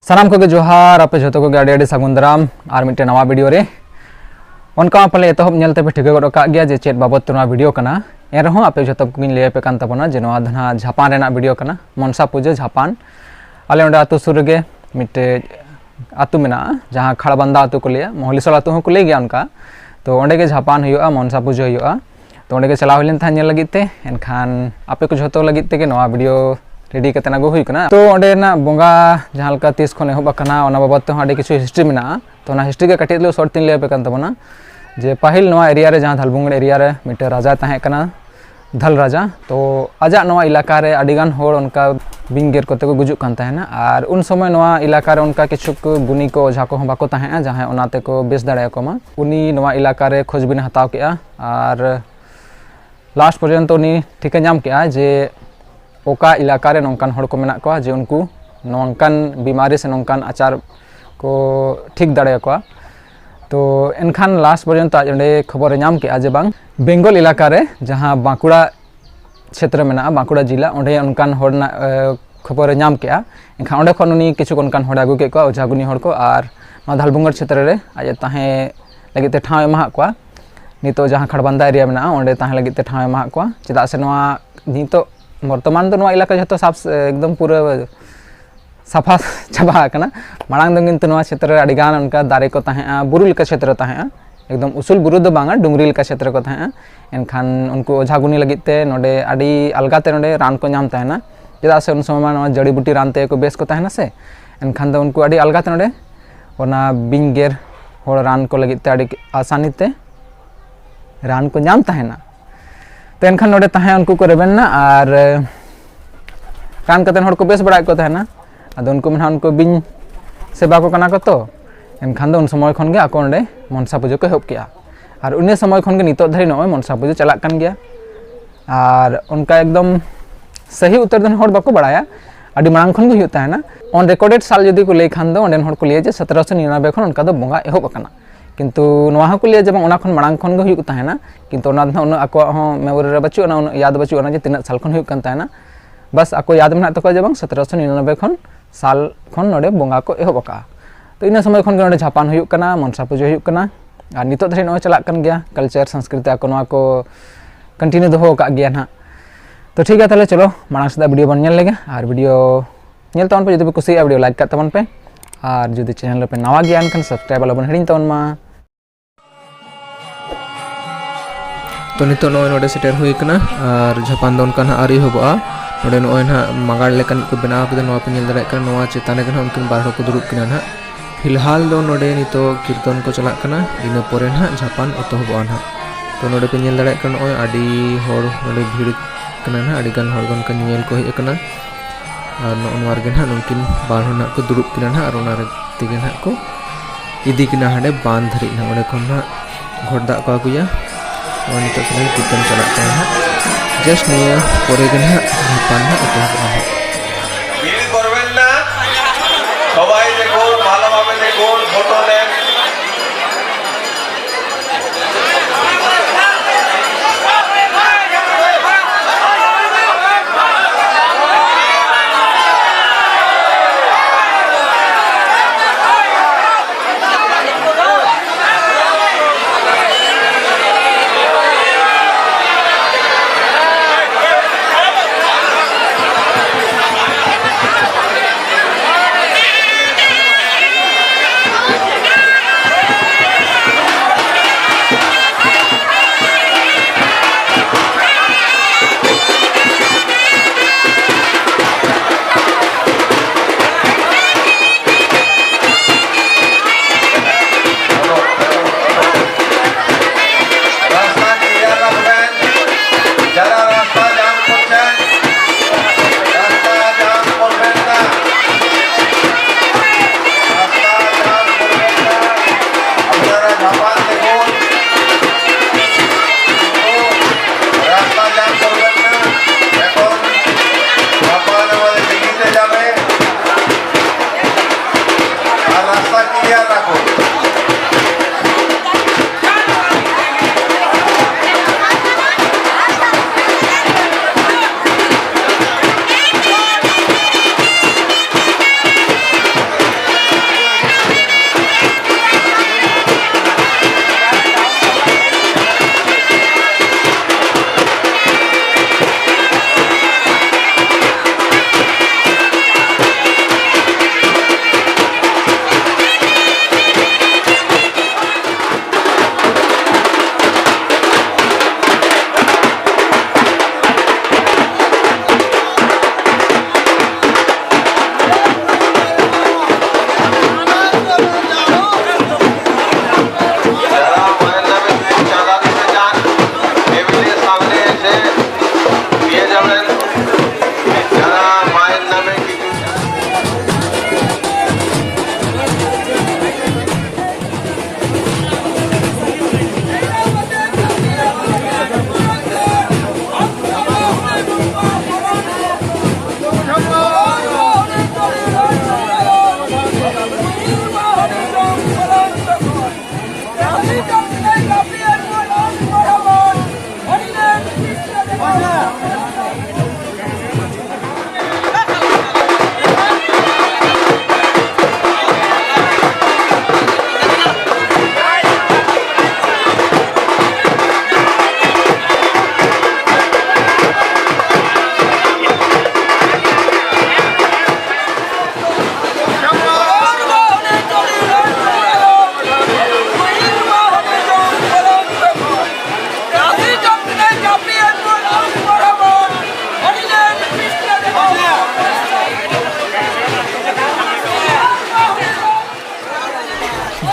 सानाम को जोहार आपे जो को आड़ी सागुन दाराम और मिट्टे नवा वीडियो रे उनका पहले एतहब नेलते पे ठिका गड का गया जे चेत बाबत नवा वीडियो कना एरहो आपे जो को लय पे कान तबना जे नवा धना झापान रेना वीडियो कना मनसा पूजा झापान आले ओंडे आतु सुर गे मिट्टे आतु मेना जहां खड़बंदा आतु को लिया मोहलिसोल आतु को ले गया उनका तो ओंडे के झापान हुआ मनसा पूजा हुआ तो ओंडे के चला हुई था नेल लगित ते एनखान आपे को जो लगित ते के नवा वीडियो रेडी करते गो हुई कना तो ओंडे ना बोंगा जहां लका तीस खन एहब कना ओना बाबत ते आडी किछु हिस्ट्री मेना तो ओना हिस्ट्री के कटिल शॉर्ट तीन ले पे कान तबना जे पाहिल नवा एरिया रे जहां धलबुंगड़ एरिया रे मिटे राजा ताहे कना धल राजा तो आजा नवा इलाका रे आडीगान होड़ उनका बिंगेर कोते को गुजुक कान ताहेना और उन समय नवा इलाका रे उनका किछु गुनी को ओझा को बाको ताहे जहां ओनाते को बेस दाड़े को मा उनी नवा इलाका रे खोजबिन हताव केआ और लास्ट पर्यंत उनी ठिका नाम केआ जे ओका इलाका रे नौकान हड़ को मेना को जे उनको नौकान बीमारी से नौकान आचार को ठीक दाड़े को तो एनखान लास्ट पर्यंत आज ओंडे खबर नाम के जे बांग बेंगल इलाका रे जहां बांकुड़ा क्षेत्र मेना बांकुड़ा जिला ओंडे उनकान हड़ना खबर नाम के एनखान ओंडे खन उनी किछु उनकान हड़ आगु के को ओझागुनी हड़ को और धलबुंगड़ क्षेत्र रे आज ताहे लगिते ठाव एमा को नितो जहां खड़बंदा एरिया मेना ओंडे ताहे लगिते ठाव एमा को चेदा से नवा नितो बर्तमान तो इलाका जो साफ एकदम पूरा साफा चाबा कना मांग दो किंतु क्षेत्र आड़ीगान उनका दारे को ताहेआ बुरु लेका क्षेत्र ताहेआ एकदम उसूल बुरु दो बांगा डुंगरी लेका क्षेत्र को ताहेआ एनखान उनको ओझागुनी लगिते नोडे आड़ी अलगाते नोडे रान को नाम ताहेना चेदा से उन समय जड़ी बूटी रानते को बेस को ताहेना से एनखान दो उनको आड़ी अलगाते नोडे ओना बिंगेर होड़ रान को लगिते आड़ी आसानीते रान को नाम ताहेना तो एनखान नोडे ताहे उनको को रेबेना और रान कते हड़ को बेस बड़ा को ताहेना आदो उनको मेना उनको बिन सेवा को कना को तो एनखान दो उन समय खन गे आको ओंडे मनसा पूजा को हेब केआ और उन समय खन गे नितो धरि नय मनसा पूजा चला कान गया और उनका एकदम सही उत्तर दन हड़ बाको बड़ाया आडी मांग खन गे हुता है ना ऑन रिकॉर्डेड साल जदी को ले खान दो ओंडे हड़ को लिए जे 1799 खन उनका दो बोंगा एहब अकना किंतु नवा को लिए जब ओना खन मांग खन गे हुई ताहेना किंतु ओना उन आको मेमोरी रे बचु ओना याद बचु ओना जे तिना साल खन हुई कान ताहेना बस आको याद मेना तको जब 1799 खन साल खन नोडे बोंगा को एहब अका तो इन समय खन नोडे झापान हुई कना मनसा पूजा हुई कना और नितो धरि नय चला कान गया कल्चर संस्कृति आको नवा को कंटिन्यू दोहो का गया ना तो ठीक है ताले चलो मांग सदा वीडियो बन नेल लेगे और वीडियो नेल तवन पे जदि पे कुसी वीडियो लाइक का तवन पे और जदि चैनल पे नवा गया एनखान सब्सक्राइब वाला बन हिडिन तवन मा तो नितो नय नोडे सेटर हुई कना और झापान दोन कान आरी होबा नोडे नय ना मागाड़ लेकन को बनाव के नवा पे नेल दरे कन नवा चेताने कन उनकिन बारह को दुरुब किना ना फिलहाल दो नोडे नितो कीर्तन को चला कना इन पोरे ना झापान एतोहबा ना तो नोडे पे नेल दरे कन ओय आडी होड़ नोडे भीड़ कना ना आडी गान होड़ गन कन नेल को हे कना और नोनवार गे ना उनकिन बारह ना को दुरुब किना ना और ओना रे तिगे ना को इदी किना हाडे बांध धरि ना ओडे खन ना घोड़दा को आगुया और नितो के कीर्तन चला कना जस्ट निया पोरे गे ना झापान ना एतोहबा ना बिल करबेन ना সবাই দেখুন ভালোভাবে দেখুন ফটো নেন JHAPAN দেখুন রাস্তা জাম করবেন না এখন JHAPAN আমাদের দিল্লিতে যাবে আর রাস্তা ক্লিয়ার রাখুন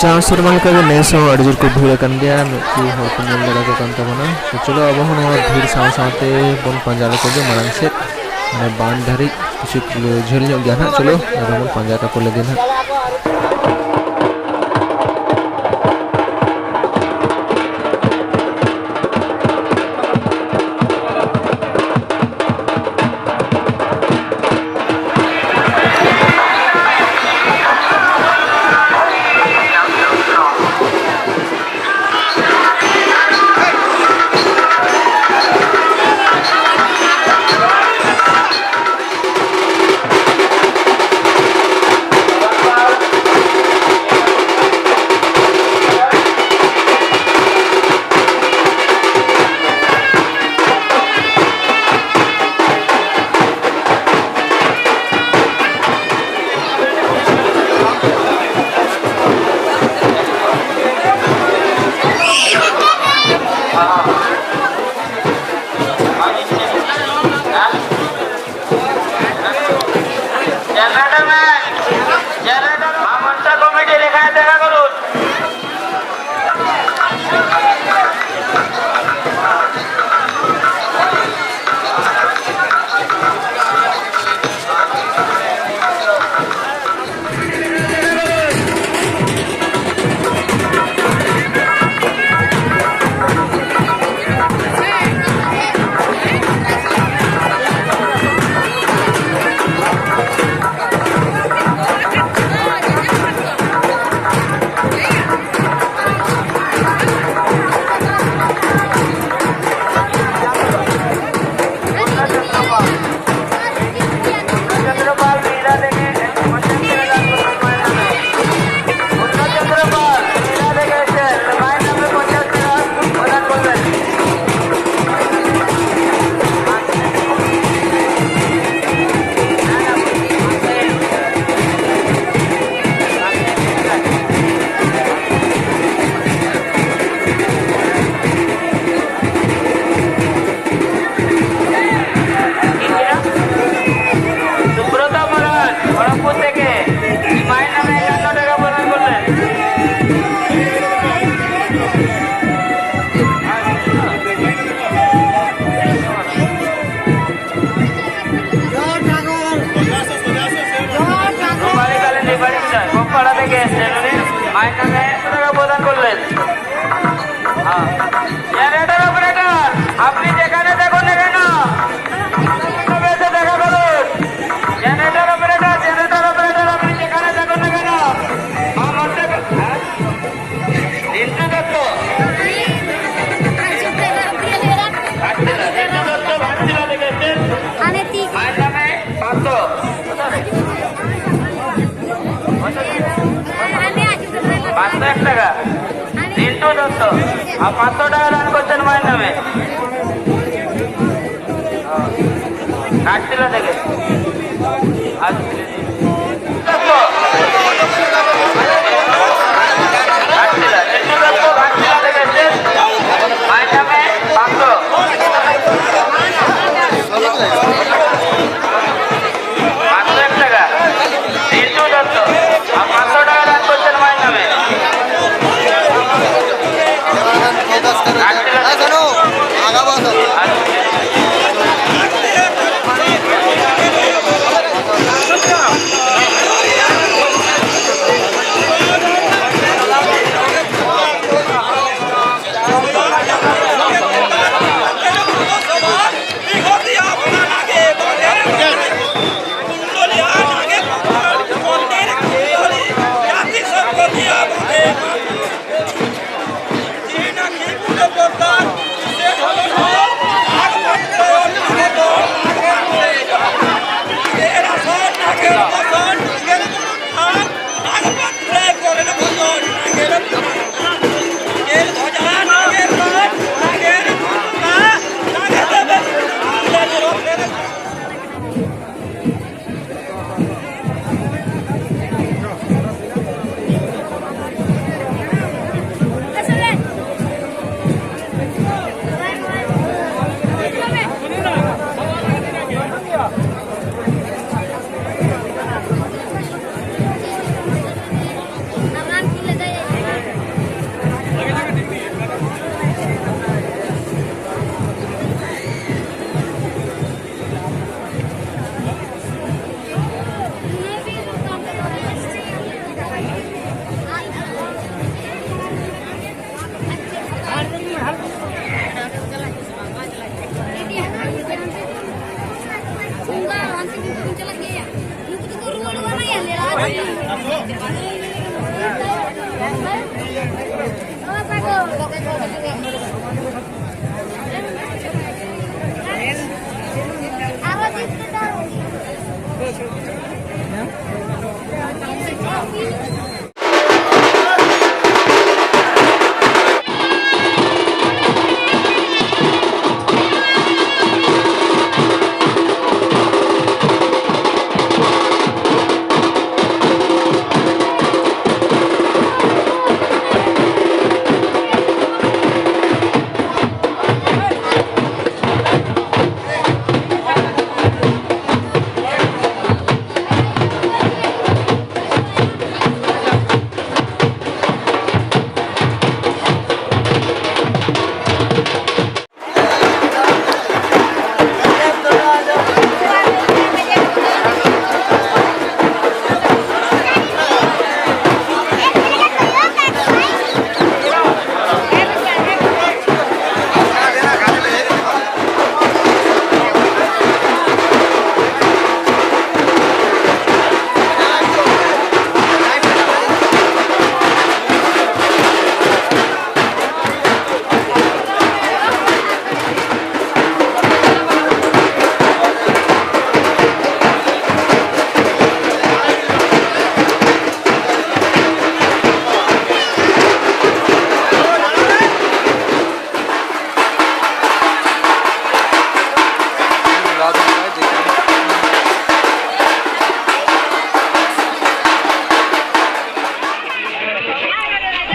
जहाँ सर्मा नेस अड़जोर को भीड़ कर दिया की लगा के तबना तो चलो अब हम भीड़ साथे बन पंजा को मांग से बान धारी कुछ झेल गया ना चलो पंजा को लगे ना টাকা 300 Dosto আর 500 টাকা দান করছেন মায়ের নামে কাটছিল থেকে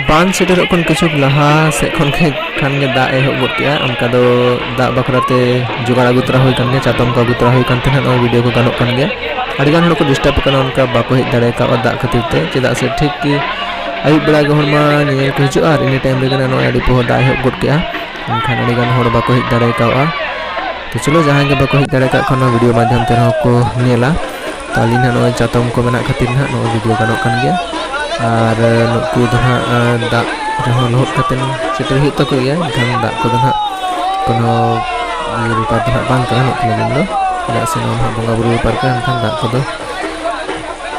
बांध सेटरक किछु लहा से खन के दा एहब गया उनका दो दा बखराते जुगाड़ अगू तरा होई चातम को अगू तरा होई वीडियो को गानों कन गया अड़गान हड़ को डिस्टर्ब करना उनका बाको हेज दाड़े का दा खातिर ते चेदा से ठीक कि आयुब बेड़ा के हरमा नियल को हिजुआ और इन टाइम रे ना अड़ी पोह दा एहब गया उनखान अड़गान हड़ बाको हेज दाड़े का तो चलो जहां के बाको हेज दाड़े का खन वीडियो माध्यम ते को नेला तो अली ना चातम को मेना खातिर ना वीडियो गानों कन गया और नुकु दा रहो लहट कतेन सेटर हुई तक गया एनखान दा को दा कोनो बेपार दा बांग करा नुकु लगिन दो चेदा से ना बंगा बुरु बेपार का एनखान दा को दो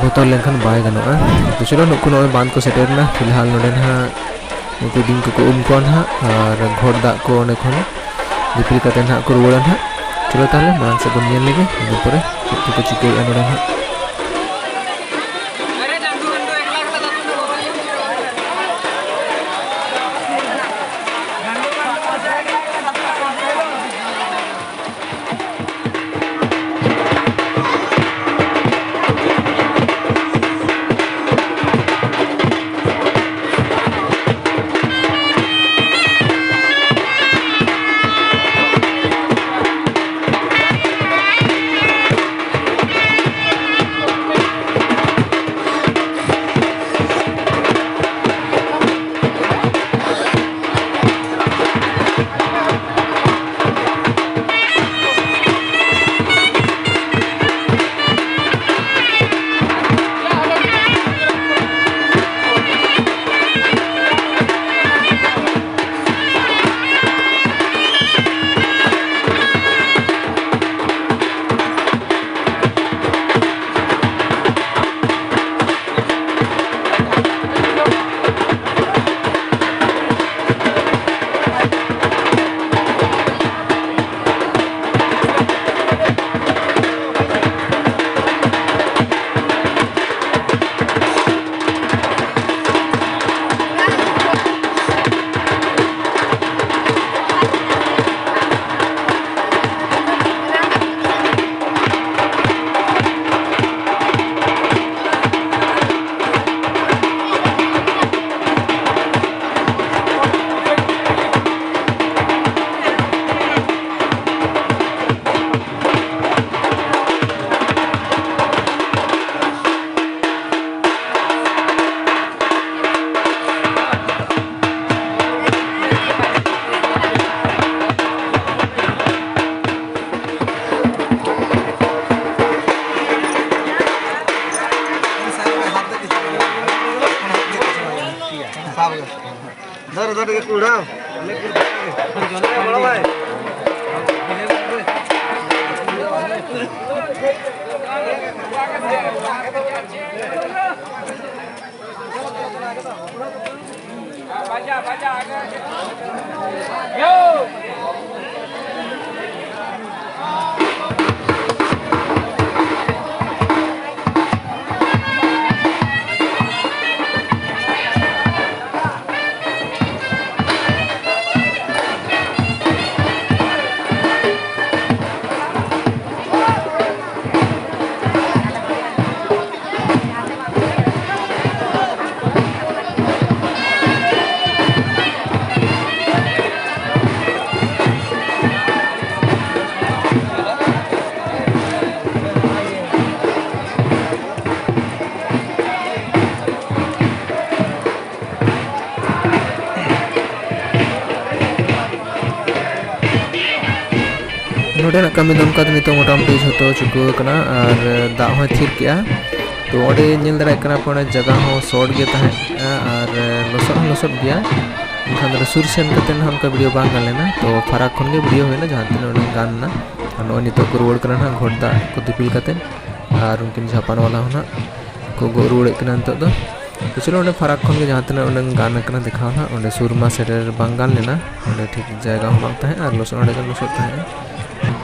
बोतल लेनखान बाय गानोआ तो चलो नुकु नय बांध को सेटर ना फिलहाल नोडे ना नुकु दिन को उम को ना और घोड़ दा को ओने खन दिपरी कते ना को रुवाड़ा ना चलो ताले मांग से बनियल लगे इन परे को चिके नोडे ना नोडे कमी दम का नितो मोटामुटी झोतो चुको कना और दाग हो थिर किया तो ओडे नेल दरा कना पने जगह हो शॉर्ट गया था और लसट गया एनखान दरा सुर सेन कतेन हम का वीडियो बांग लेना तो फराक खन के वीडियो होना जहां तीन ओडे गान ना नो नितो को रोड कना ना घोड़दा को दिपिल कतेन और उनकिन झापान वाला होना को गो रोड कना नितो दो तो चलो ओडे फराक खन के जहां तीन ओडे गान कना दिखाओ ना ओडे सुरमा सेटर बांगाल लेना ओडे ठीक जगह हो बांगता है और लसट ओडे का लसट है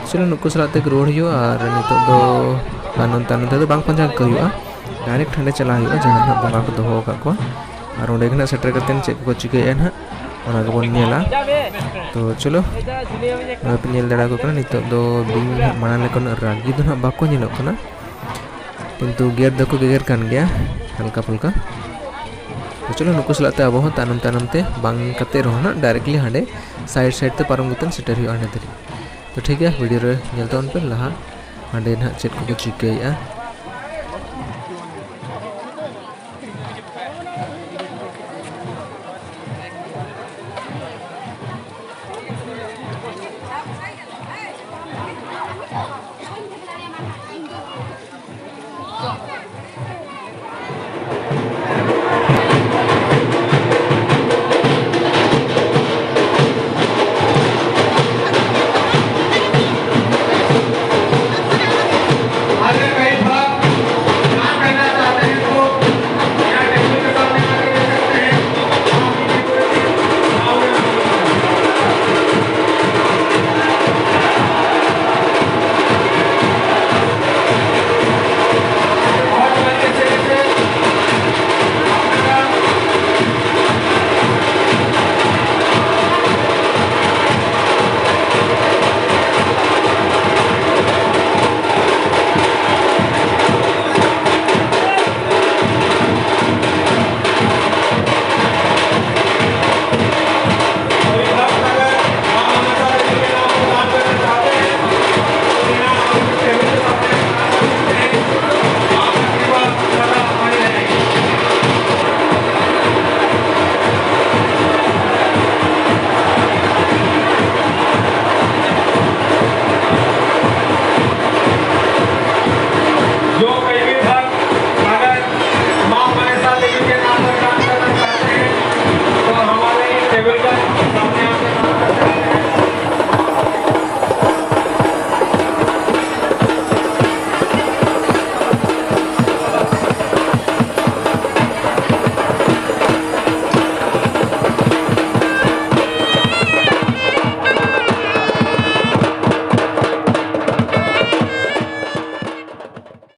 चलो नुकु सलाते रोड हो और नितो दो तानन तो बांग पंजा को हुआ डायरेक्ट हंडे चला हुआ जहां ना बंगा को दोहो का को और ओडे गना सेटर कतेन चेक को चिके ना ओना को बोन नेला तो चलो पे नेल दड़ा को कना नितो दो बिन माना लेकन रागी दो ना बाको नेलो कना किंतु गेर दको गेर कान गया हल्का फुल्का तो चलो नुकु सलाते अब हो तानम ते बांग कते रहो ना डायरेक्टली हंडे साइड ते पारम गतन सेटर हुआ हंडे तरी तो ठीक है वीडियो रे नेलता पे लहा हंडे ना चेक को चिकेया